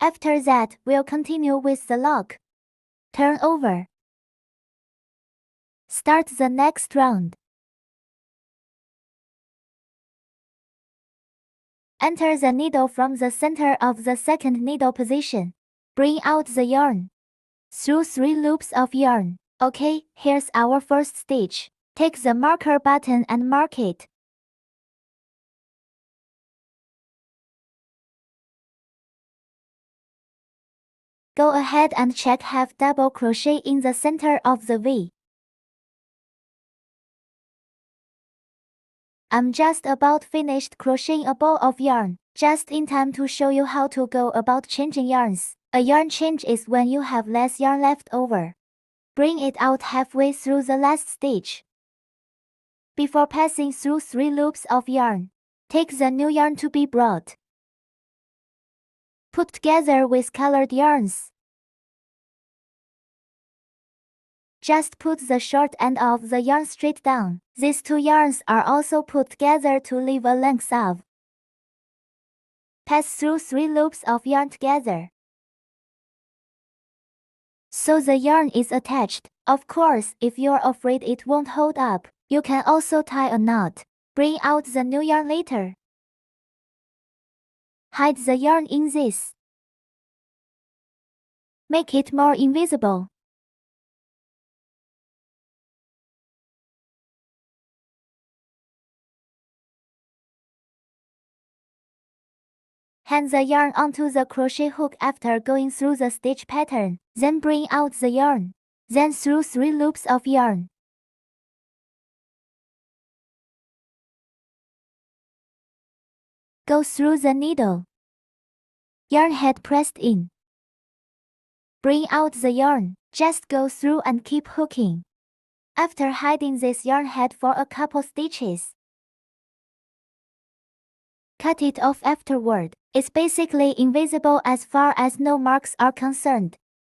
After that, we'll continue with the lock. Turn over. Start the next round. Enter the needle from the center of the second needle position. Bring out the yarn. Through 3 loops of yarn. Okay, here's our first stitch. Take the marker button and mark it. Go ahead and check half double crochet in the center of the V. I'm just about finished crocheting a ball of yarn, just in time to show you how to go about changing yarns. A yarn change is when you have less yarn left over. Bring it out halfway through the last stitch. Before passing through 3 loops of yarn, take the new yarn to be brought. Put together with colored yarns. Just put the short end of the yarn straight down. These 2 yarns are also put together to leave a length of. Pass through 3 loops of yarn together. So the yarn is attached. Of course, if you're afraid it won't hold up, you can also tie a knot. Bring out the new yarn later. Hide the yarn in this. Make it more invisible. Hang the yarn onto the crochet hook after going through the stitch pattern, then bring out the yarn. Then through 3 loops of yarn. Go through the needle. Yarn head pressed in. Bring out the yarn. Just go through and keep hooking. After hiding this yarn head for a couple stitches, cut it off afterward. It's basically invisible as far as no marks are concerned.